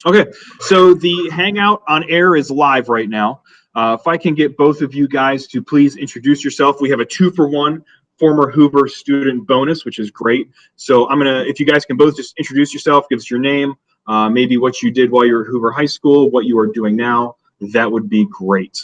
Okay, so the Hangout on air is live right now. If I can get both of you guys to please introduce yourself. We have a 2-for-1 former Hoover student bonus, which is great. So if you guys can both just introduce yourself, give us your name, maybe what you did while you were at Hoover High School, what you are doing now, that would be great.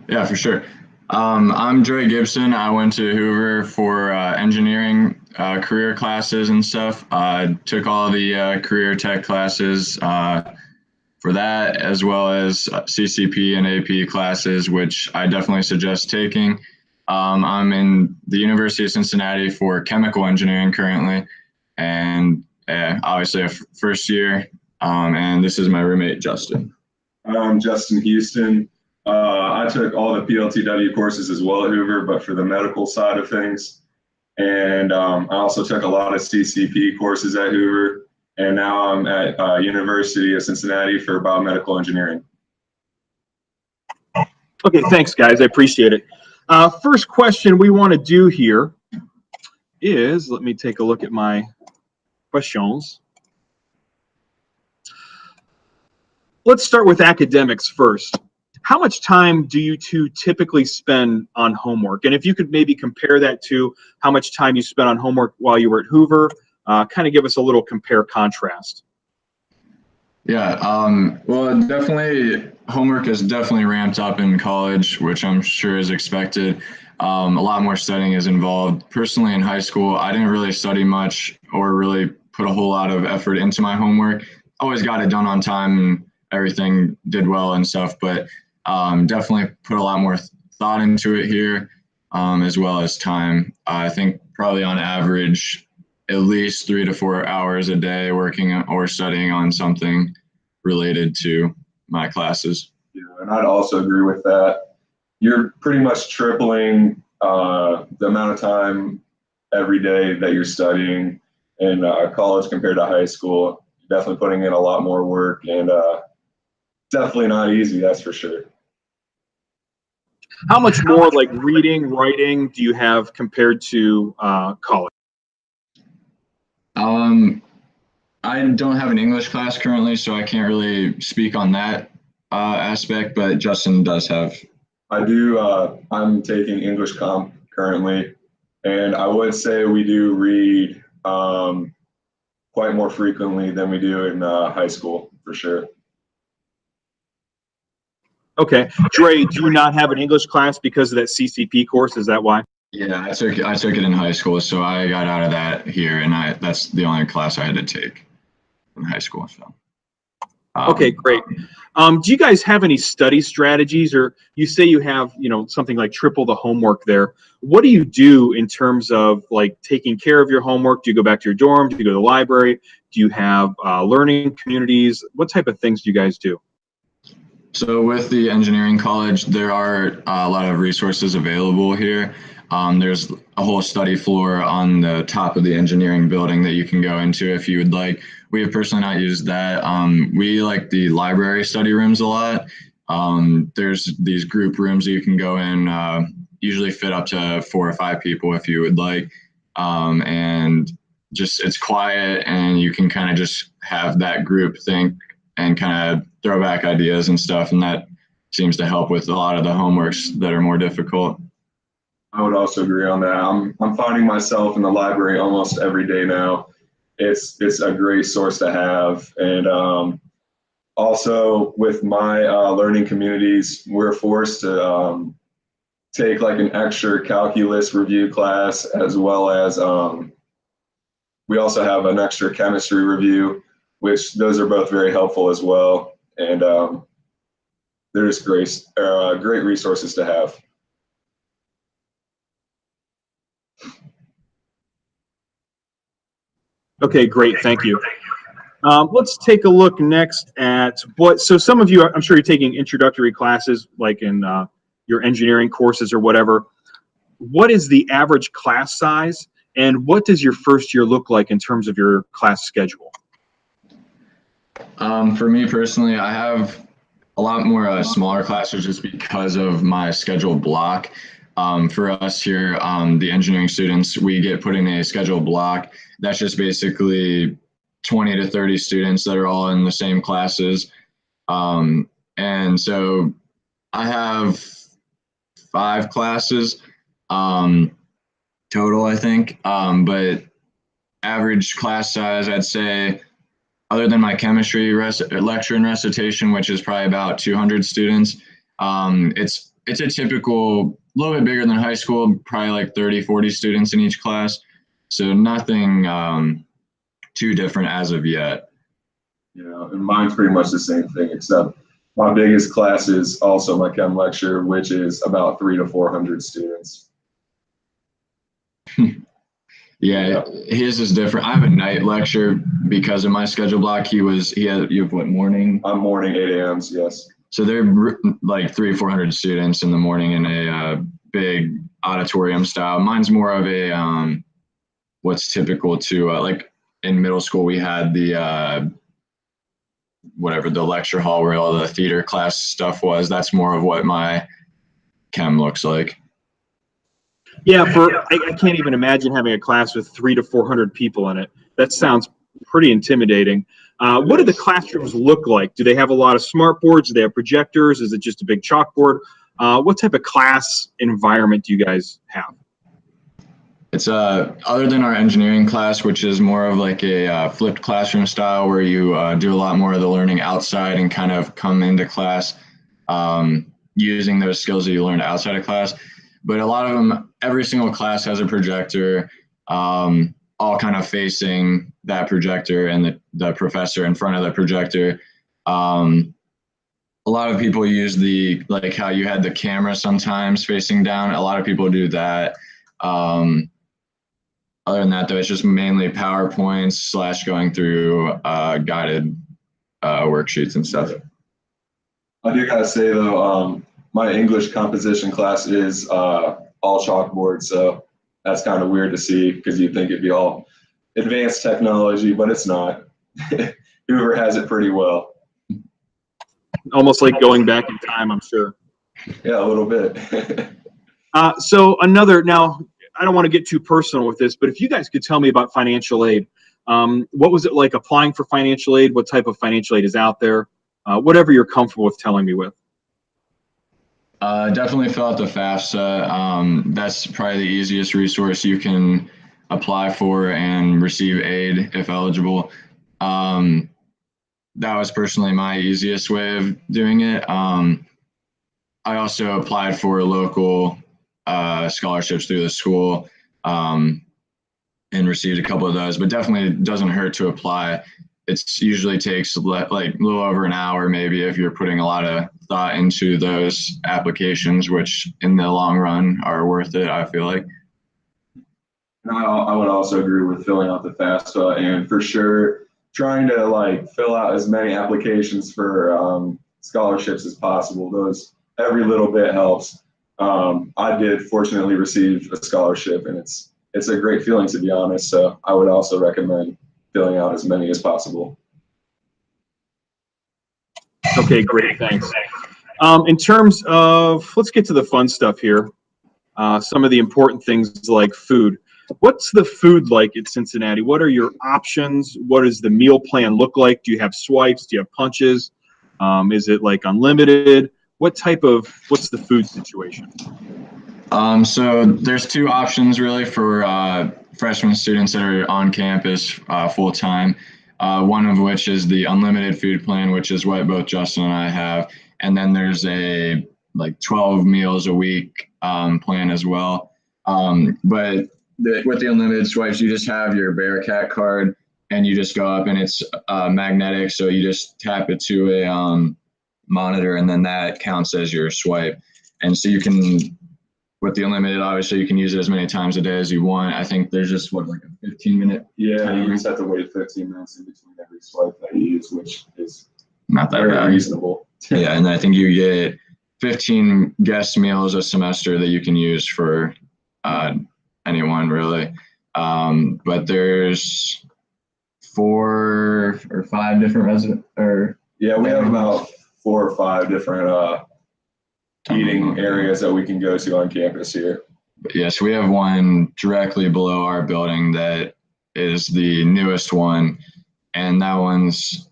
Yeah, for sure. I'm Dray Gibson. I went to Hoover for engineering career classes and stuff. I took all the career tech classes for that, as well as CCP and AP classes, which I definitely suggest taking. I'm in the University of Cincinnati for chemical engineering currently, and obviously a first year. And this is my roommate, Justin. I'm Justin Houston. I took all the PLTW courses as well at Hoover, but for the medical side of things. And I also took a lot of CCP courses at Hoover. And now I'm at University of Cincinnati for biomedical engineering. Okay, thanks, guys. I appreciate it. First question we want to do here is, let me take a look at my questions. Let's start with academics first. How much time do you two typically spend on homework? And if you could maybe compare that to how much time you spent on homework while you were at Hoover, kind of give us a little compare-contrast. Yeah, well, definitely homework is definitely ramped up in college, which I'm sure is expected. A lot more studying is involved. Personally, in high school, I didn't really study much or really put a whole lot of effort into my homework. Always got it done on time and everything did well and stuff, but definitely put a lot more thought into it here, as well as time. I think probably on average, at least 3 to 4 hours a day working or studying on something related to my classes. Yeah, and I'd also agree with that. You're pretty much tripling the amount of time every day that you're studying in college compared to high school. Definitely putting in a lot more work, and definitely not easy, that's for sure. How much more like reading, writing do you have compared to college? I don't have an English class currently, so I can't really speak on that aspect, but Justin does have. I do. I'm taking English comp currently, and I would say we do read quite more frequently than we do in high school, for sure. Okay. Dre, do you not have an English class because of that CCP course? Is that why? Yeah, I took it in high school, so I got out of that here, and that's the only class I had to take in high school. So. Okay, great. Do you guys have any study strategies, or you say you have, something like triple the homework there? What do you do in terms of like taking care of your homework? Do you go back to your dorm? Do you go to the library? Do you have learning communities? What type of things do you guys do? So with the engineering college, there are a lot of resources available here. There's a whole study floor on the top of the engineering building that you can go into if you would like. We have personally not used that. We like the library study rooms a lot. There's these group rooms that you can go in, usually fit up to 4 or 5 people if you would like. And just it's quiet and you can kind of just have that group think and kind of throw back ideas and stuff. And that seems to help with a lot of the homeworks that are more difficult. I would also agree on that. I'm finding myself in the library almost every day now. It's a great source to have. And also with my learning communities, we're forced to take like an extra calculus review class, as well as we also have an extra chemistry review, which those are both very helpful as well. And there's great resources to have. Okay, great. Thank you. Let's take a look next at so some of you, I'm sure you're taking introductory classes like in your engineering courses or whatever. What is the average class size, and what does your first year look like in terms of your class schedule? For me personally, I have a lot more smaller classes just because of my scheduled block. For us here, the engineering students, we get put in a scheduled block. That's just basically 20 to 30 students that are all in the same classes. And so I have 5 classes total, I think. But average class size, I'd say, other than my chemistry lecture and recitation, which is probably about 200 students, it's a typical, a little bit bigger than high school, probably like 30, 40 students in each class. So nothing too different as of yet. Yeah, and mine's pretty much the same thing, except my biggest class is also my chem lecture, which is about 300 to 400 students. Yeah, his is different. I have a night lecture because of my schedule block. You have what, morning? I'm morning 8 a.m.s, yes. So they're like 300 or 400 students in the morning in a big auditorium style. Mine's more of a what's typical to like in middle school we had the whatever the lecture hall where all the theater class stuff was. That's more of what my chem looks like. Yeah, I can't even imagine having a class with 300 to 400 people in it. That sounds pretty intimidating. What do the classrooms look like? Do they have a lot of smart boards? Do they have projectors? Is it just a big chalkboard? What type of class environment do you guys have? It's other than our engineering class, which is more of like a flipped classroom style where you do a lot more of the learning outside and kind of come into class using those skills that you learned outside of class. But a lot of them, every single class has a projector, all kind of facing that projector and the professor in front of the projector. A lot of people use like how you had the camera sometimes facing down. A lot of people do that. Other than that, though, it's just mainly PowerPoints / going through guided worksheets and stuff. I do gotta say though, my English composition class is all chalkboard, so that's kind of weird to see because you'd think it'd be all advanced technology, but it's not. Hoover has it pretty well. Almost like going back in time, I'm sure. Yeah, a little bit. So now, I don't want to get too personal with this, but if you guys could tell me about financial aid, what was it like applying for financial aid? What type of financial aid is out there? Whatever you're comfortable with telling me with. Definitely fill out the FAFSA. That's probably the easiest resource you can apply for and receive aid if eligible. That was personally my easiest way of doing it. I also applied for local scholarships through the school and received a couple of those, but definitely doesn't hurt to apply. It usually takes like a little over an hour, maybe, if you're putting a lot of thought into those applications, which in the long run are worth it, I feel like. I would also agree with filling out the FAFSA, and for sure trying to like fill out as many applications for scholarships as possible. Every little bit helps. I did fortunately receive a scholarship, and it's a great feeling, to be honest. So I would also recommend filling out as many as possible. Okay, great, thanks. In terms of, let's get to the fun stuff here. Some of the important things like food. What's the food like at Cincinnati? What are your options? What does the meal plan look like? Do you have swipes? Do you have punches? Is it like unlimited? What's the food situation? So there's 2 options really for freshman students that are on campus full time. One of which is the unlimited food plan, which is what both Justin and I have. And then there's a like 12 meals a week plan as well. But with the unlimited swipes, you just have your Bearcat card and you just go up, and it's magnetic. So you just tap it to a monitor, and then that counts as your swipe. And so you can, with the unlimited, obviously you can use it as many times a day as you want. I think there's just like a 15-minute. Yeah, you just have to wait 15 minutes in between every swipe that you use, which is not that very bad. reasonable. Yeah, and I think you get 15 guest meals a semester that you can use for anyone really. But there's 4 or 5 different yeah, we have about 4 or 5 different eating areas that we can go to on campus here. Yes, we have one directly below our building that is the newest one. and that one's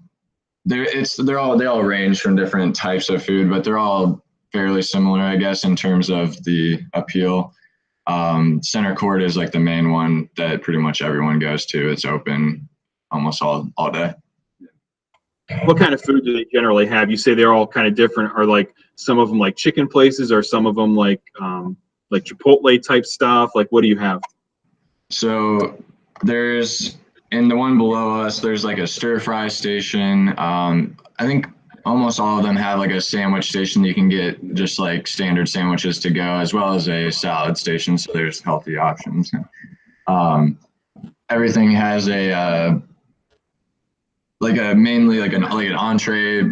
they all range from different types of food, but they're all fairly similar, I guess, in terms of the appeal. Center court is like the main one that pretty much everyone goes to. It's open almost all day. What kind of food do they generally have? You say they're all kind of different. Are like some of them like chicken places, or some of them like Chipotle type stuff? Like, what do you have? So there's in the one below us, there's like a stir fry station. I think almost all of them have like a sandwich station. You can get just like standard sandwiches to go, as well as a salad station. So there's healthy options. Everything has a mainly like an entree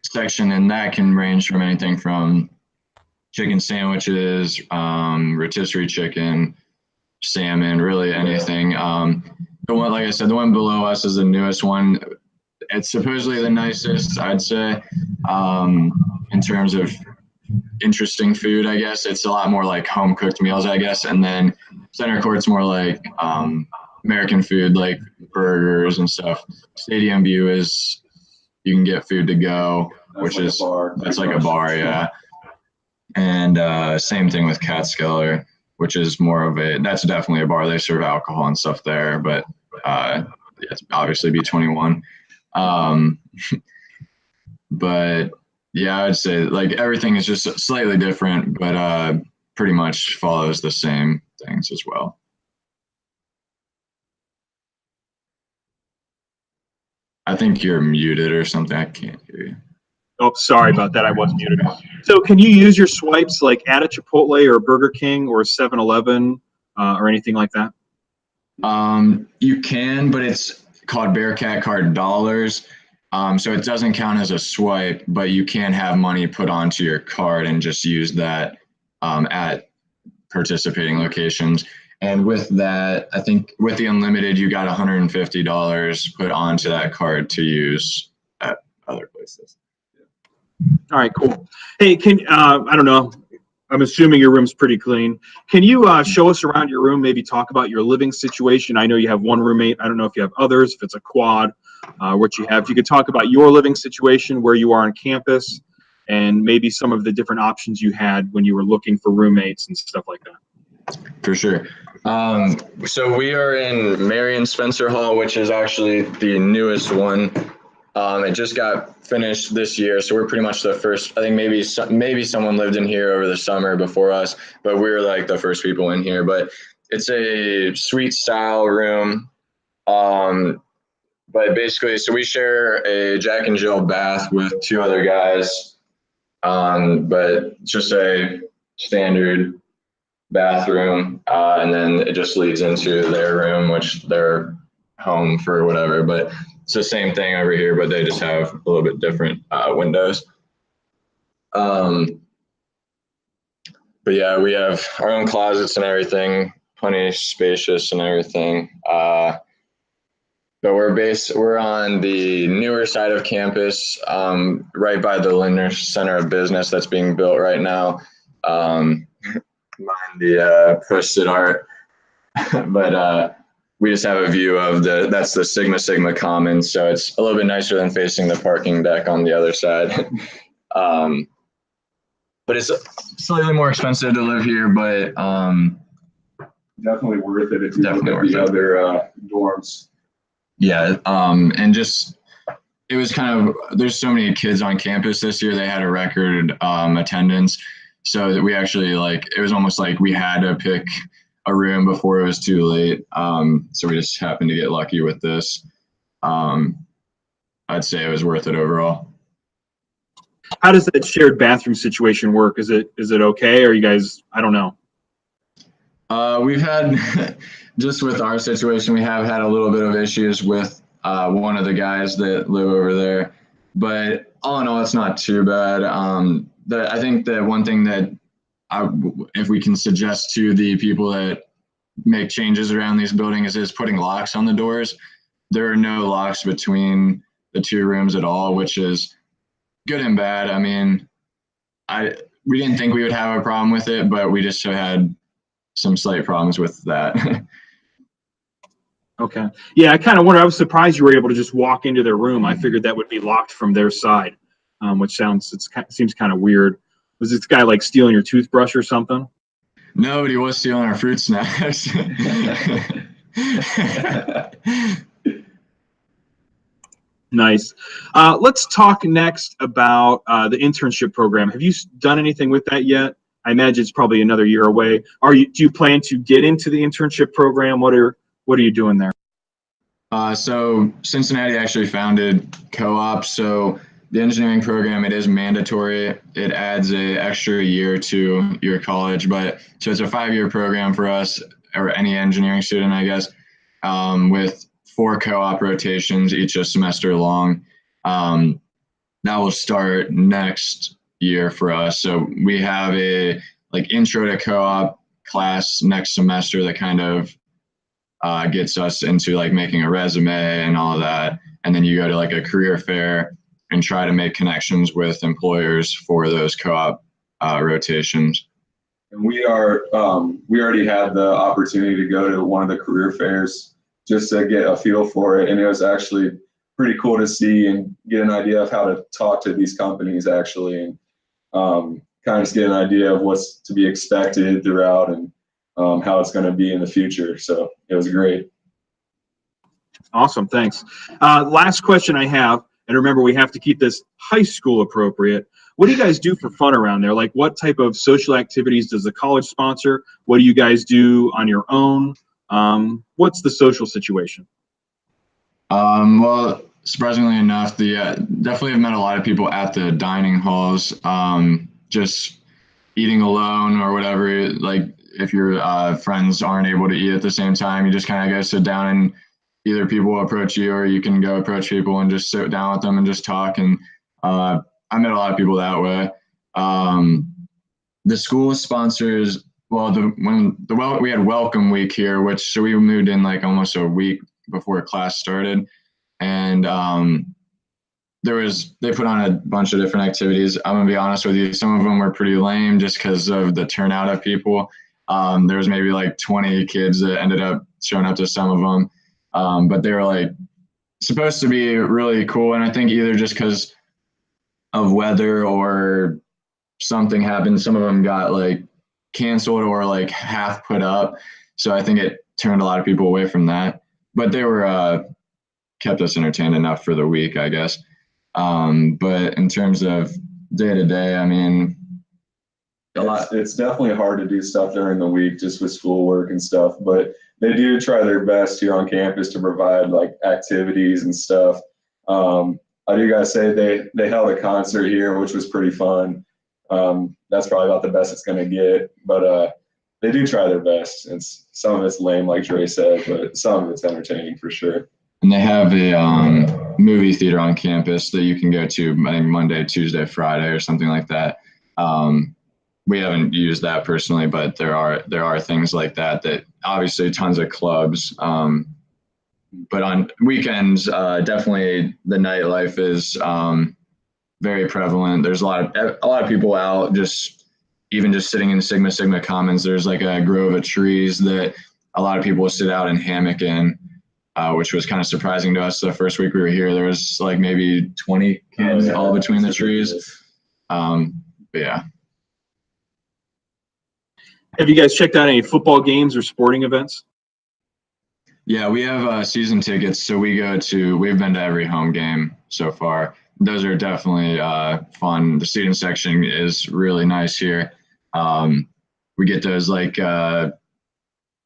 section, and that can range from anything from chicken sandwiches, rotisserie chicken, salmon, really anything. The one, like I said, the one below us is the newest one. It's supposedly the nicest, I'd say, in terms of interesting food, I guess. It's a lot more like home cooked meals, I guess. And then center court's more like American food, like burgers and stuff. Stadium view is you can get food to go, which is that's like a bar, yeah. And same thing with Catskeller, which is more of that's definitely a bar. They serve alcohol and stuff there, but it's obviously be 21. But yeah, I'd say like everything is just slightly different, but pretty much follows the same things as well. I think you're muted or something. I can't hear you. Oh, sorry about that. I was muted. So can you use your swipes like at a Chipotle or Burger King or 7-Eleven or anything like that? You can, but it's called Bearcat Card Dollars. So it doesn't count as a swipe, but you can have money put onto your card and just use that at participating locations. And with that, I think with the unlimited, you got $150 put onto that card to use at other places. All right, cool. Hey, I don't know. I'm assuming your room's pretty clean. Can you show us around your room, maybe talk about your living situation? I know you have one roommate. I don't know if you have others, if it's a quad, what you have. If you could talk about your living situation, where you are on campus, and maybe some of the different options you had when you were looking for roommates and stuff like that. For sure. So we are in Marion Spencer Hall, which is actually the newest one. It just got finished this year, so we're pretty much the first. I think maybe someone lived in here over the summer before us, but we're like the first people in here. But it's a suite style room. But basically, so we share a Jack and Jill bath with two other guys, but just a standard bathroom, and then it just leads into their room, which they're home for whatever, but it's the same thing over here, but they just have a little bit different windows. But yeah, we have our own closets and everything, plenty spacious and everything. But we're on the newer side of campus, right by the Lindner Center of Business that's being built right now. Mind the posted art, but we just have a view of that's the Sigma Commons, so it's a little bit nicer than facing the parking deck on the other side. But it's slightly more expensive to live here, but definitely worth it if you look at the other dorms. Yeah, and just it was kind of there's so many kids on campus this year. They had a record attendance. So that we actually it was almost like we had to pick a room before it was too late. So we just happened to get lucky with this. I'd say it was worth it overall. How does that shared bathroom situation work? Is it okay? Or you guys, I don't know. We've had, just with our situation, we have had a little bit of issues with one of the guys that live over there. But all in all, it's not too bad. I think the one thing that if we can suggest to the people that make changes around these buildings is putting locks on the doors. There are no locks between the two rooms at all, which is good and bad. I mean, we didn't think we would have a problem with it, but we just have had some slight problems with that. Okay. Yeah, I kind of wonder. I was surprised you were able to just walk into their room. I figured that would be locked from their side, which seems kind of weird. Was this guy like stealing your toothbrush or something? No, but he was stealing our fruit snacks. Nice. Let's talk next about the internship program. Have you done anything with that yet? I imagine it's probably another year away. Do you plan to get into the internship program? What are you doing there? So Cincinnati actually founded co-op. So the engineering program, it is mandatory. It adds a extra year to your college, but so it's a 5-year program for us or any engineering student, I guess, with 4 co-op rotations, each a semester long. That will start next year for us. So we have a like intro to co-op class next semester that kind of gets us into like making a resume and all of that. And then you go to like a career fair and try to make connections with employers for those co-op rotations. And we already had the opportunity to go to one of the career fairs just to get a feel for it. And it was actually pretty cool to see and get an idea of how to talk to these companies actually, and kind of just get an idea of what's to be expected throughout and how it's going to be in the future. So it was great. Awesome. Thanks. Last question I have, and remember, we have to keep this high school appropriate. What do you guys do for fun around there? Like, what type of social activities does the college sponsor? What do you guys do on your own? What's the social situation? Well, surprisingly enough, definitely have met a lot of people at the dining halls, just eating alone or whatever. Like if your friends aren't able to eat at the same time, you just kind of go sit down and either people approach you or you can go approach people and just sit down with them and just talk. And I met a lot of people that way. The school sponsors, well, we had welcome week here, so we moved in like almost a week before class started, and they put on a bunch of different activities. I'm gonna be honest with you, some of them were pretty lame just because of the turnout of people. There was maybe like 20 kids that ended up showing up to some of them, but they were like supposed to be really cool, and I think either just because of weather or something happened, some of them got like canceled or like half put up, so I think it turned a lot of people away from that. But they were kept us entertained enough for the week, I guess. But in terms of day to day, I mean, it's definitely hard to do stuff during the week just with schoolwork and stuff, but they do try their best here on campus to provide like activities and stuff. I do gotta say they held a concert here, which was pretty fun. That's probably about the best it's gonna get, but they do try their best. Some of it's lame, like Dray said, but some of it's entertaining for sure. And they have a movie theater on campus that you can go to, I think Monday, Tuesday, Friday, or something like that. We haven't used that personally, but there are things like that obviously tons of clubs. But on weekends, definitely the nightlife is very prevalent. There's a lot of people out even just sitting in Sigma Commons. There's like a grove of trees that a lot of people will sit out and hammock in, which was kind of surprising to us. The first week we were here, there was like maybe 20 kids all between the trees. But yeah. Have you guys checked out any football games or sporting events? Yeah, we have season tickets, so we've been to every home game so far. Those are definitely fun. The student section is really nice here. We get those like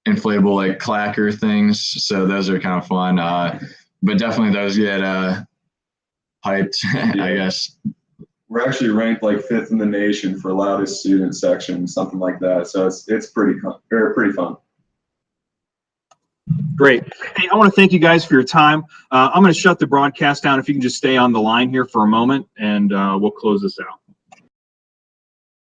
inflatable like clacker things, so those are kind of fun. But definitely those get hyped, yeah. I guess. We're actually ranked like 5th in the nation for loudest student section, something like that. So it's pretty fun. Great. Hey, I want to thank you guys for your time. I'm going to shut the broadcast down. If you can just stay on the line here for a moment, and we'll close this out.